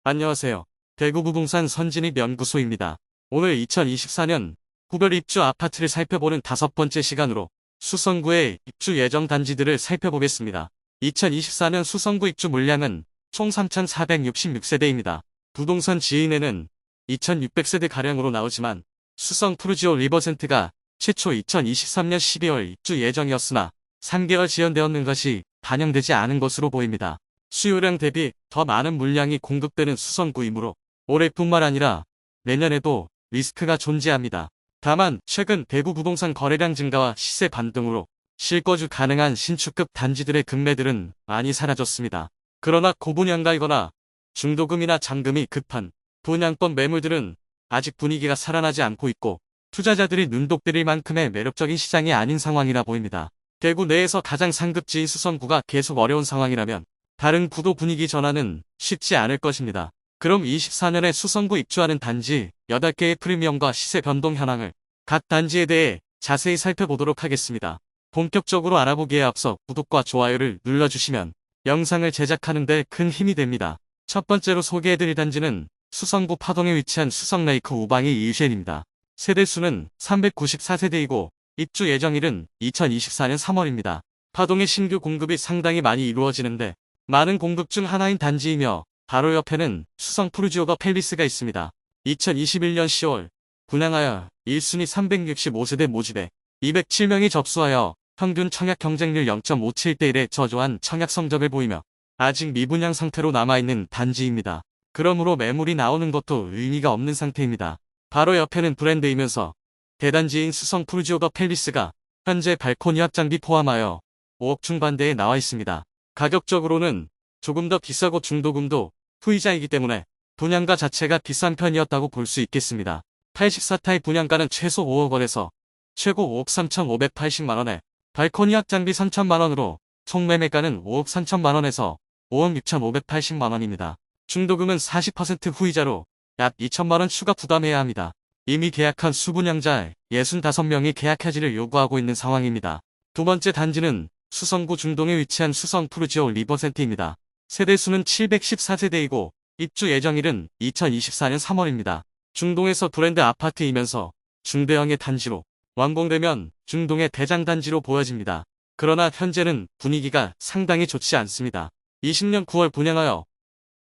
안녕하세요. 대구 부동산 선진입 연구소입니다. 오늘 2024년 구별 입주 아파트를 살펴보는 5번째 시간으로 수성구의 입주 예정 단지들을 살펴보겠습니다. 2024년 수성구 입주 물량은 총 3,466세대입니다. 부동산 지인에는 2,600세대가량으로 나오지만 수성 푸르지오 리버센트가 최초 2023년 12월 입주 예정이었으나 3개월 지연되었는 것이 반영되지 않은 것으로 보입니다. 수요량 대비 더 많은 물량이 공급되는 수성구이므로 올해뿐만 아니라 내년에도 리스크가 존재합니다. 다만 최근 대구 부동산 거래량 증가와 시세 반등으로 실거주 가능한 신축급 단지들의 급매들은 많이 사라졌습니다. 그러나 고분양가이거나 중도금이나 잔금이 급한 분양권 매물들은 아직 분위기가 살아나지 않고 있고 투자자들이 눈독 들일 만큼의 매력적인 시장이 아닌 상황이라 보입니다. 대구 내에서 가장 상급지인 수성구가 계속 어려운 상황이라면 다른 구도 분위기 전환은 쉽지 않을 것입니다. 그럼 24년에 수성구 입주하는 단지 8개의 프리미엄과 시세 변동 현황을 각 단지에 대해 자세히 살펴보도록 하겠습니다. 본격적으로 알아보기에 앞서 구독과 좋아요를 눌러주시면 영상을 제작하는 데 큰 힘이 됩니다. 첫 번째로 소개해드릴 단지는 수성구 파동에 위치한 수성레이크 우방이 이유쉘입니다. 세대수는 394세대이고 입주 예정일은 2024년 3월입니다. 파동의 신규 공급이 상당히 많이 이루어지는데 많은 공급 중 하나인 단지이며 바로 옆에는 수성 푸르지오가 팰리스가 있습니다. 2021년 10월 분양하여 1순위 365세대 모집에 207명이 접수하여 평균 청약 경쟁률 0.57대1의 저조한 청약 성적을 보이며 아직 미분양 상태로 남아있는 단지입니다. 그러므로 매물이 나오는 것도 의미가 없는 상태입니다. 바로 옆에는 브랜드이면서 대단지인 수성 푸르지오가 팰리스가 현재 발코니 확장비 포함하여 5억 중반대에 나와 있습니다. 가격적으로는 조금 더 비싸고 중도금도 후이자이기 때문에 분양가 자체가 비싼 편이었다고 볼 수 있겠습니다. 84타입 분양가는 최소 5억 원에서 최고 5억 3,580만원에 발코니 확장비 3천만원으로 총 매매가는 5억 3천만원에서 5억 6,580만원입니다. 중도금은 40% 후이자로 약 2천만원 추가 부담해야 합니다. 이미 계약한 수분양자 65명이 계약해지를 요구하고 있는 상황입니다. 두 번째 단지는 수성구 중동에 위치한 수성 푸르지오 리버센트입니다. 세대수는 714세대이고 입주 예정일은 2024년 3월입니다. 중동에서 브랜드 아파트이면서 중대형의 단지로 완공되면 중동의 대장단지로 보여집니다. 그러나 현재는 분위기가 상당히 좋지 않습니다. 20년 9월 분양하여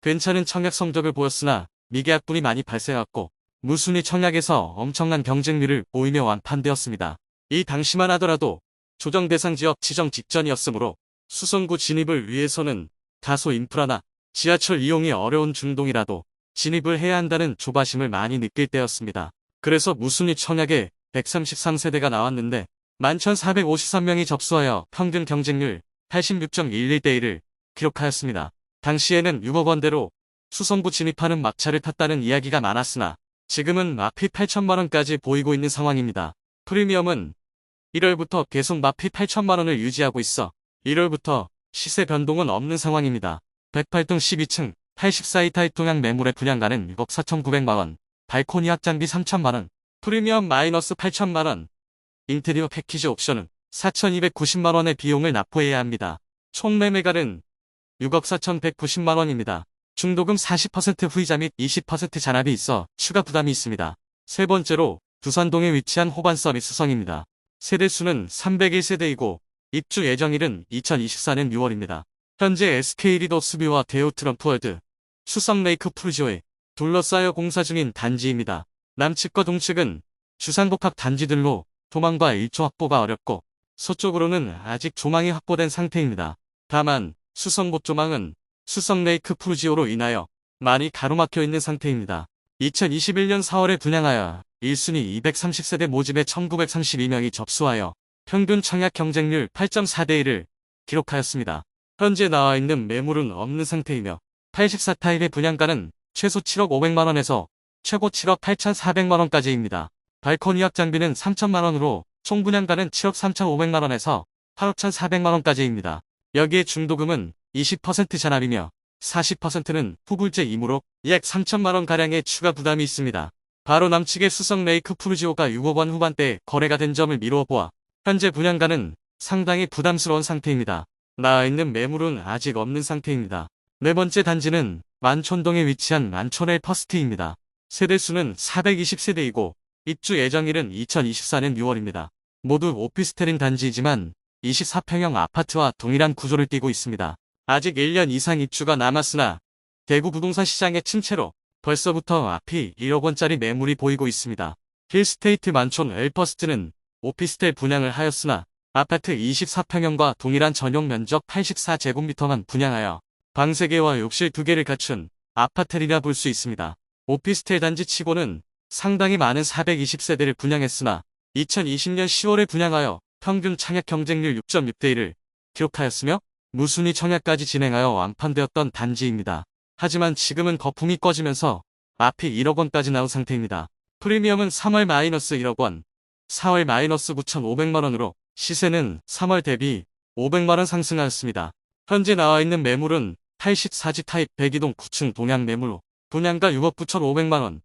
괜찮은 청약 성적을 보였으나 미계약분이 많이 발생했고 무순위 청약에서 엄청난 경쟁률을 보이며 완판되었습니다. 이 당시만 하더라도 조정 대상 지역 지정 직전이었으므로 수성구 진입을 위해서는 다소 인프라나 지하철 이용이 어려운 중동이라도 진입을 해야 한다는 조바심을 많이 느낄 때였습니다. 그래서 무순위 청약에 133세대가 나왔는데 11,453명이 접수하여 평균 경쟁률 86.11대1을 기록하였습니다. 당시에는 6억 원대로 수성구 진입하는 막차를 탔다는 이야기가 많았으나 지금은 마피 8천만원까지 보이고 있는 상황입니다. 프리미엄은 1월부터 계속 마피 8천만원을 유지하고 있어 1월부터 시세 변동은 없는 상황입니다. 108동 12층 84이타입 동양 매물의 분양가는 6억 4,900만원, 발코니 확장비 3천만원, 프리미엄 마이너스 8천만원, 인테리어 패키지 옵션은 4,290만원의 비용을 납부해야 합니다. 총 매매가는 6억 4,190만원입니다. 중도금 40% 후이자 및 20% 잔압이 있어 추가 부담이 있습니다. 세 번째로 두산동에 위치한 호반 서비스성입니다. 세대수는 301세대이고 입주 예정일은 2024년 6월입니다. 현재 SK 리더스뷰와 대우 트럼프월드, 수성 레이크 푸르지오에 둘러싸여 공사 중인 단지입니다. 남측과 동측은 주상복합 단지들로 도망과 일조 확보가 어렵고 서쪽으로는 아직 조망이 확보된 상태입니다. 다만 수성복 조망은 수성 레이크 푸르지오로 인하여 많이 가로막혀 있는 상태입니다. 2021년 4월에 분양하여 1순위 230세대 모집에 1932명이 접수하여 평균 청약 경쟁률 8.4대1을 기록하였습니다. 현재 나와 있는 매물은 없는 상태이며 84타입의 분양가는 최소 7억 500만원에서 최고 7억 8,400만원까지입니다. 발코니 확장비는 3천만원으로 총 분양가는 7억 3,500만원에서 8억 1,400만원까지입니다. 여기에 중도금은 20% 잔압이며 40%는 후불제이므로 약 3천만원가량의 추가 부담이 있습니다. 바로 남측의 수성 레이크 푸르지오가 6억 원 후반대에 거래가 된 점을 미루어 보아 현재 분양가는 상당히 부담스러운 상태입니다. 나와 있는 매물은 아직 없는 상태입니다. 네 번째 단지는 만촌동에 위치한 만촌L 퍼스트입니다. 세대수는 420세대이고 입주 예정일은 2024년 6월입니다. 모두 오피스텔인 단지이지만 24평형 아파트와 동일한 구조를 띠고 있습니다. 아직 1년 이상 입주가 남았으나 대구 부동산 시장의 침체로 벌써부터 앞이 1억 원짜리 매물이 보이고 있습니다. 힐스테이트 만촌 엘퍼스트는 오피스텔 분양을 하였으나 아파트 24평형과 동일한 전용 면적 84제곱미터만 분양하여 방 3개와 욕실 2개를 갖춘 아파트리라 볼 수 있습니다. 오피스텔 단지 치고는 상당히 많은 420세대를 분양했으나 2020년 10월에 분양하여 평균 청약 경쟁률 6.6대1을 기록하였으며 무순위 청약까지 진행하여 완판되었던 단지입니다. 하지만 지금은 거품이 꺼지면서 앞이 1억 원까지 나온 상태입니다. 프리미엄은 3월 마이너스 1억 원, 4월 마이너스 9,500만 원으로 시세는 3월 대비 500만 원 상승하였습니다. 현재 나와 있는 매물은 84지 타입 102동 9층 동양 매물로 분양가 6억 9,500만 원,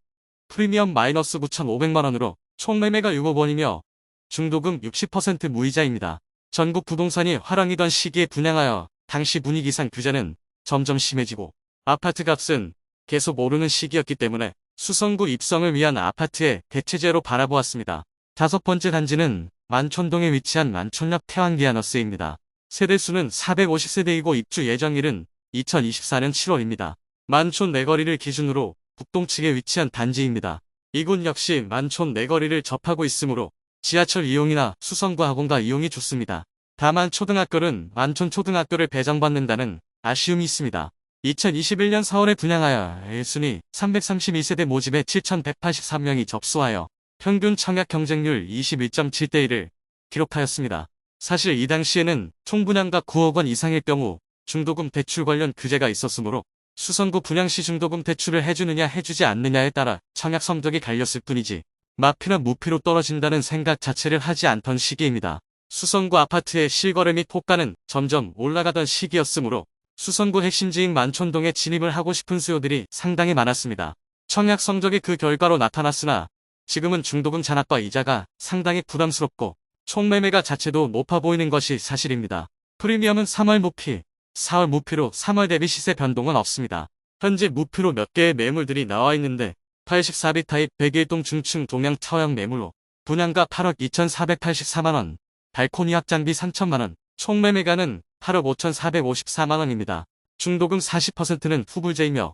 프리미엄 마이너스 9,500만 원으로 총 매매가 6억 원이며 중도금 60% 무이자입니다. 전국 부동산이 화랑이던 시기에 분양하여 당시 분위기상 규제는 점점 심해지고 아파트 값은 계속 오르는 시기였기 때문에 수성구 입성을 위한 아파트의 대체제로 바라보았습니다. 5번째 단지는 만촌동에 위치한 만촌역 태왕기아너스입니다. 세대수는 450세대이고 입주 예정일은 2024년 7월입니다. 만촌 내거리를 기준으로 북동 측에 위치한 단지입니다. 이곳 역시 만촌 내거리를 접하고 있으므로 지하철 이용이나 수성구 학원가 이용이 좋습니다. 다만 초등학교는 만촌 초등학교를 배정받는다는 아쉬움이 있습니다. 2021년 4월에 분양하여 1순위 332세대 모집에 7,183명이 접수하여 평균 청약 경쟁률 21.7대1을 기록하였습니다. 사실 이 당시에는 총 분양가 9억 원 이상일 경우 중도금 대출 관련 규제가 있었으므로 수성구 분양시 중도금 대출을 해주느냐 해주지 않느냐에 따라 청약 성적이 갈렸을 뿐이지 마피나 무피로 떨어진다는 생각 자체를 하지 않던 시기입니다. 수성구 아파트의 실거래 및 호가는 점점 올라가던 시기였으므로 수성구 핵심지인 만촌동에 진입을 하고 싶은 수요들이 상당히 많았습니다. 청약 성적이 그 결과로 나타났으나 지금은 중도금 잔압과 이자가 상당히 부담스럽고 총 매매가 자체도 높아 보이는 것이 사실입니다. 프리미엄은 3월 무피, 4월 무피로 3월 대비 시세 변동은 없습니다. 현재 무피로 몇 개의 매물들이 나와 있는데 84비 타입 101동 중층 동양 타워형 매물로 분양가 8억 2,484만원, 발코니 확장비 3천만원, 총 매매가는 8억 5,454만원입니다. 중도금 40%는 후불제이며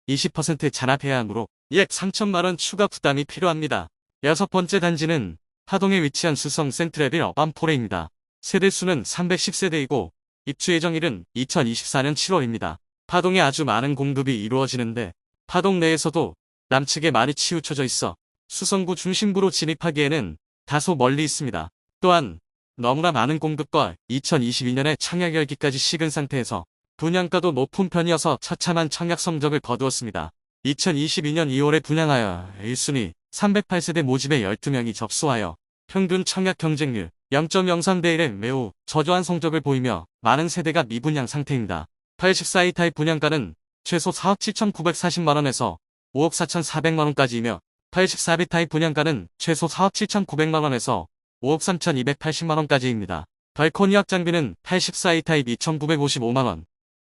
20% 잔압해야 하므로 약 3천만원 추가 부담이 필요합니다. 6번째 단지는 파동에 위치한 수성 센트레빌 어반포레입니다. 세대수는 310세대이고 입주 예정일은 2024년 7월입니다. 파동에 아주 많은 공급이 이루어지는데 파동 내에서도 남측에 많이 치우쳐져 있어 수성구 중심부로 진입하기에는 다소 멀리 있습니다. 또한 너무나 많은 공급과 2022년에 청약 열기까지 식은 상태에서 분양가도 높은 편이어서 처참한 청약 성적을 거두었습니다. 2022년 2월에 분양하여 1순위 308세대 모집에 12명이 접수하여 평균 청약 경쟁률 0.03대1에 매우 저조한 성적을 보이며 많은 세대가 미분양 상태입니다. 84이 타입 분양가는 최소 4억 7,940만원에서 5억 4,400만원까지이며 84비 타입 분양가는 최소 4억 7,900만원에서 5억 3,280만원까지입니다. 발코니 확장비는 84이 타입 2,955만원,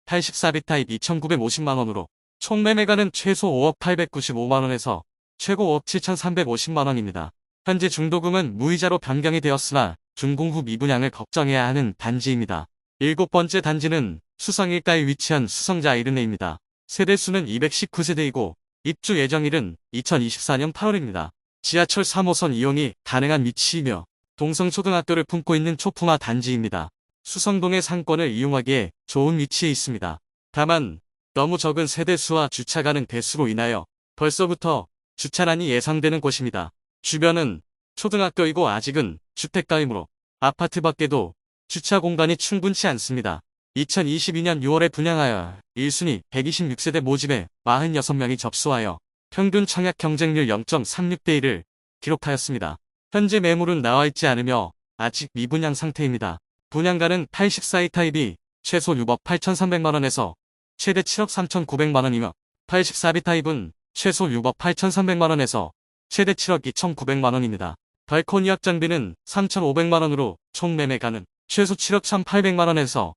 84비 타입 2,950만원으로 총 매매가는 최소 5억 895만원에서 최고 5억 7,350만원입니다. 현재 중도금은 무이자로 변경이 되었으나 준공 후 미분양을 걱정해야 하는 단지입니다. 7번째 단지는 수성 일가에 위치한 수성자 아이르네입니다. 세대수는 219세대이고 입주 예정일은 2024년 8월입니다. 지하철 3호선 이용이 가능한 위치이며 동성초등학교를 품고 있는 초품화 단지입니다. 수성동의 상권을 이용하기에 좋은 위치에 있습니다. 다만 너무 적은 세대수와 주차 가능 대수로 인하여 벌써부터 주차난이 예상되는 곳입니다. 주변은 초등학교이고 아직은 주택가이므로 아파트 밖에도 주차 공간이 충분치 않습니다. 2022년 6월에 분양하여 1순위 126세대 모집에 46명이 접수하여 평균 청약 경쟁률 0.36대1을 기록하였습니다. 현재 매물은 나와있지 않으며 아직 미분양 상태입니다. 분양가는 84이 타입이 최소 6억 8,300만원에서 최대 7억 3,900만원이며 84비 타입은 최소 6억 8,300만원에서 최대 7억 2,900만원입니다. 발코니 확장비는 3,500만원으로 총 매매가는 최소 7억 1,800만원에서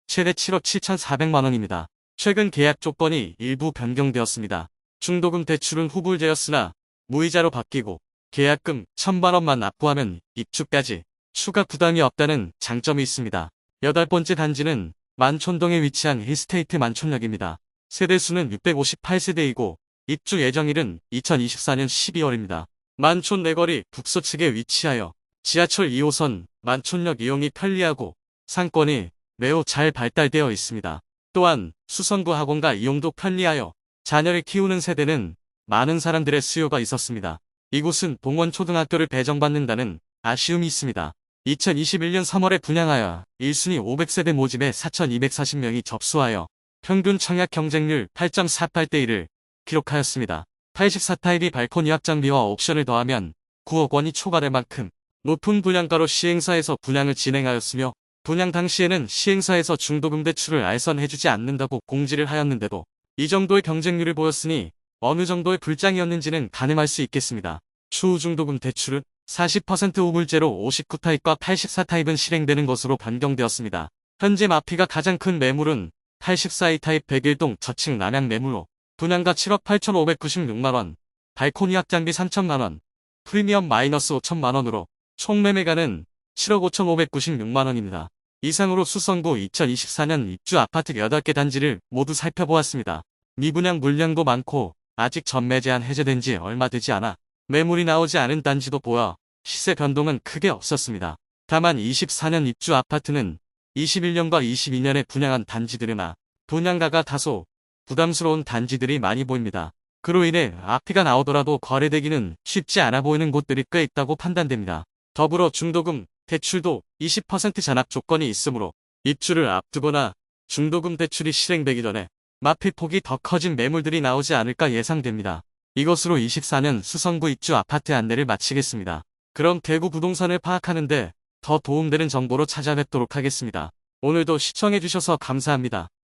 최대 7억 7,400만원입니다. 최근 계약 조건이 일부 변경되었습니다. 중도금 대출은 후불제였으나 무이자로 바뀌고 계약금 1,000만 원만 납부하면 입주까지 추가 부담이 없다는 장점이 있습니다. 8번째 단지는 만촌동에 위치한 힐스테이트 만촌역입니다. 세대수는 658세대이고 입주 예정일은 2024년 12월입니다. 만촌 내거리 북서측에 위치하여 지하철 2호선 만촌역 이용이 편리하고 상권이 매우 잘 발달되어 있습니다. 또한 수성구 학원가 이용도 편리하여 자녀를 키우는 세대는 많은 사람들의 수요가 있었습니다. 이곳은 봉원초등학교를 배정받는다는 아쉬움이 있습니다. 2021년 3월에 분양하여 1순위 500세대 모집에 4,240명이 접수하여 평균 청약 경쟁률 8.48대 1을 기록하였습니다. 84타입이 발코니 확장비와 옵션을 더하면 9억 원이 초과될 만큼 높은 분양가로 시행사에서 분양을 진행하였으며 분양 당시에는 시행사에서 중도금 대출을 알선해주지 않는다고 공지를 하였는데도 이 정도의 경쟁률을 보였으니 어느 정도의 불장이었는지는 가늠할 수 있겠습니다. 추후 중도금 대출은 40% 우물제로 59타입과 84타입은 실행되는 것으로 변경되었습니다. 현재 마피가 가장 큰 매물은 84타입 101동 저층 남양 매물로 분양가 7억 8,596만원, 발코니 확장비 3천만원, 프리미엄 마이너스 5천만원으로 총 매매가는 7억 5,596만원입니다. 이상으로 수성구 2024년 입주 아파트 8개 단지를 모두 살펴보았습니다. 미분양 물량도 많고 아직 전매 제한 해제된 지 얼마 되지 않아 매물이 나오지 않은 단지도 보여 시세 변동은 크게 없었습니다. 다만 24년 입주 아파트는 21년과 22년에 분양한 단지들이나 분양가가 다소 부담스러운 단지들이 많이 보입니다. 그로 인해 앞이가 나오더라도 거래되기는 쉽지 않아 보이는 곳들이 꽤 있다고 판단됩니다. 더불어 중도금 대출도 20% 잔압 조건이 있으므로 입주를 앞두거나 중도금 대출이 실행되기 전에 마피폭이 더 커진 매물들이 나오지 않을까 예상됩니다. 이것으로 24년 수성구 입주 아파트 안내를 마치겠습니다. 그럼 대구 부동산을 파악하는데 더 도움되는 정보로 찾아뵙도록 하겠습니다. 오늘도 시청해주셔서 감사합니다.